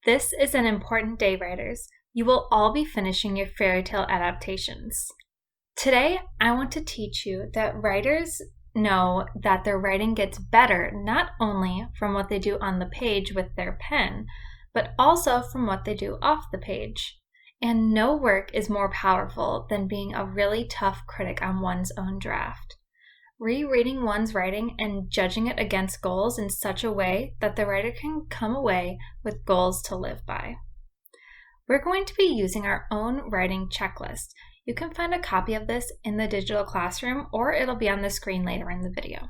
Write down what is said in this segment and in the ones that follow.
This is an important day, writers. You will all be finishing your fairy tale adaptations. Today, I want to teach you that writers know that their writing gets better not only from what they do on the page with their pen, but also from what they do off the page. And no work is more powerful than being a really tough critic on one's own draft. Rereading one's writing and judging it against goals in such a way that the writer can come away with goals to live by. We're going to be using our own writing checklist. You can find a copy of this in the digital classroom, or it'll be on the screen later in the video.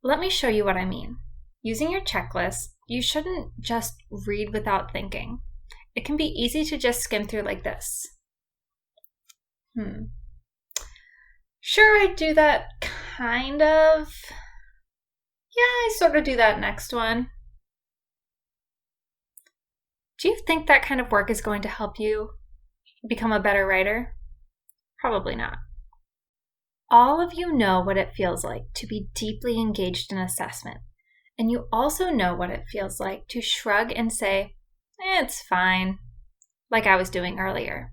Let me show you what I mean. Using your checklist, you shouldn't just read without thinking. It can be easy to just skim through like this. Sure, I do that kind of. Yeah, I sort of do that next one. Do you think that kind of work is going to help you become a better writer? Probably not. All of you know what it feels like to be deeply engaged in assessment, and you also know what it feels like to shrug and say, it's fine, like I was doing earlier.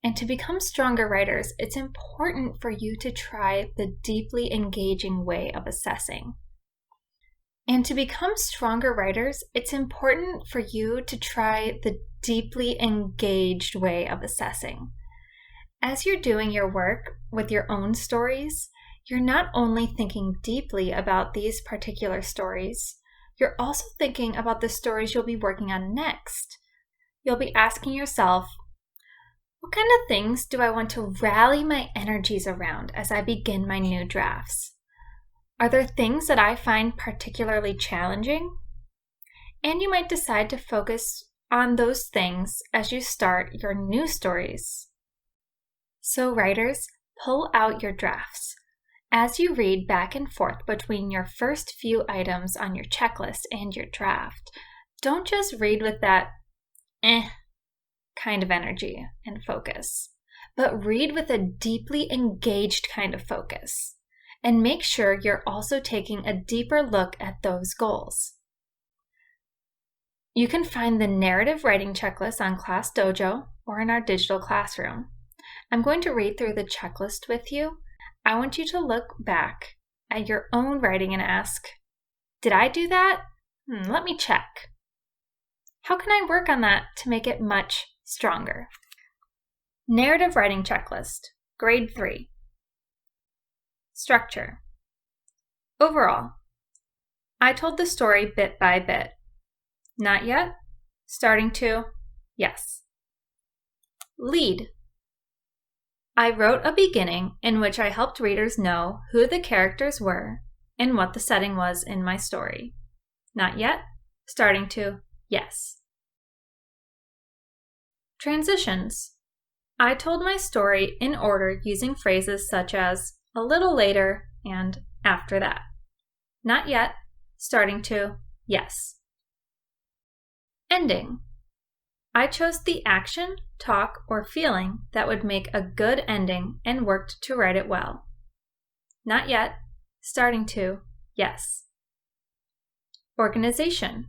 And to become stronger writers, it's important for you to try the deeply engaging way of assessing. And to become stronger writers, it's important for you to try the deeply engaged way of assessing. As you're doing your work with your own stories, you're not only thinking deeply about these particular stories, you're also thinking about the stories you'll be working on next. You'll be asking yourself, what kind of things do I want to rally my energies around as I begin my new drafts? Are there things that I find particularly challenging? And you might decide to focus on those things as you start your new stories. So writers, pull out your drafts. As you read back and forth between your first few items on your checklist and your draft, don't just read with that kind of energy and focus, but read with a deeply engaged kind of focus, and make sure you're also taking a deeper look at those goals. You can find the narrative writing checklist on Class Dojo or in our digital classroom. I'm going to read through the checklist with you. I want you to look back at your own writing and ask, did I do that? Let me check. How can I work on that to make it much stronger? Narrative writing checklist, grade 3. Structure. Overall, I told the story bit by bit. Not yet? Starting to? Yes. Lead. I wrote a beginning in which I helped readers know who the characters were and what the setting was in my story. Not yet? Starting to? Yes. Transitions. I told my story in order using phrases such as a little later and after that. Not yet, starting to yes. Ending. I chose the action, talk, or feeling that would make a good ending and worked to write it well. Not yet, starting to yes. Organization.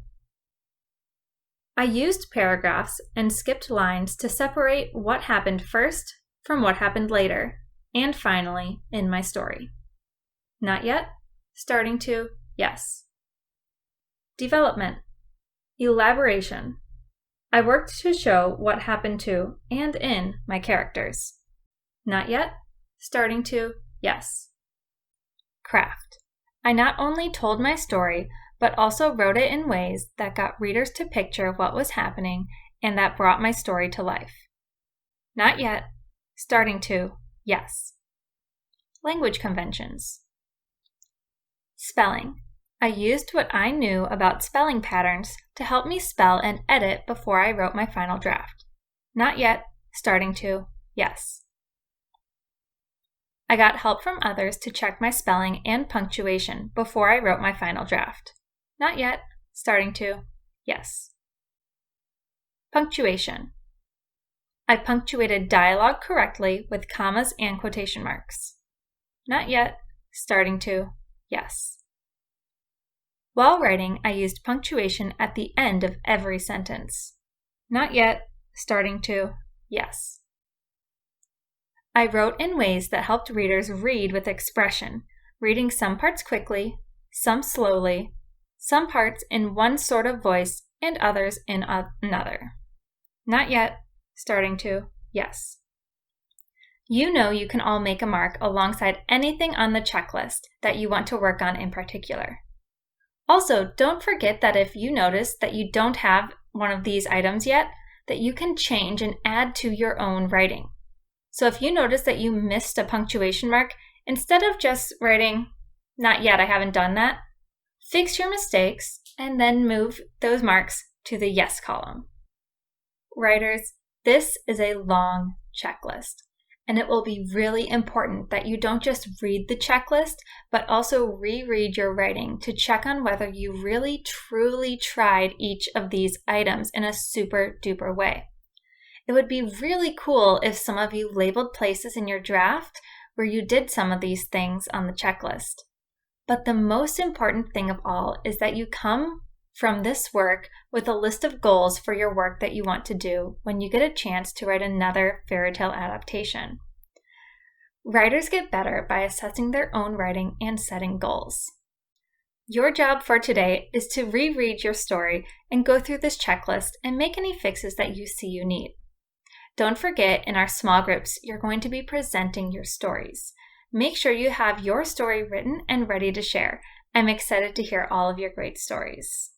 I used paragraphs and skipped lines to separate what happened first from what happened later, and finally in my story. Not yet, starting to yes. Development. Elaboration. I worked to show what happened to and in my characters. Not yet, starting to yes. Craft. I not only told my story, but also wrote it in ways that got readers to picture what was happening and that brought my story to life. Not yet, starting to yes. Language conventions. Spelling. I used what I knew about spelling patterns to help me spell and edit before I wrote my final draft. Not yet, starting to yes. I got help from others to check my spelling and punctuation before I wrote my final draft. Not yet, starting to yes. Punctuation. I punctuated dialogue correctly with commas and quotation marks. Not yet, starting to yes. While writing, I used punctuation at the end of every sentence. Not yet, starting to, yes. I wrote in ways that helped readers read with expression, reading some parts quickly, some slowly, some parts in one sort of voice and others in another. Not yet, starting to, yes. You know you can all make a mark alongside anything on the checklist that you want to work on in particular. Also, don't forget that if you notice that you don't have one of these items yet, that you can change and add to your own writing. So if you notice that you missed a punctuation mark, instead of just writing, not yet, I haven't done that, fix your mistakes and then move those marks to the yes column. Writers, this is a long checklist, and it will be really important that you don't just read the checklist, but also reread your writing to check on whether you really truly tried each of these items in a super duper way. It would be really cool if some of you labeled places in your draft where you did some of these things on the checklist. But the most important thing of all is that you come from this work with a list of goals for your work that you want to do when you get a chance to write another fairy tale adaptation. Writers get better by assessing their own writing and setting goals. Your job for today is to reread your story and go through this checklist and make any fixes that you see you need. Don't forget, in our small groups, you're going to be presenting your stories. Make sure you have your story written and ready to share. I'm excited to hear all of your great stories.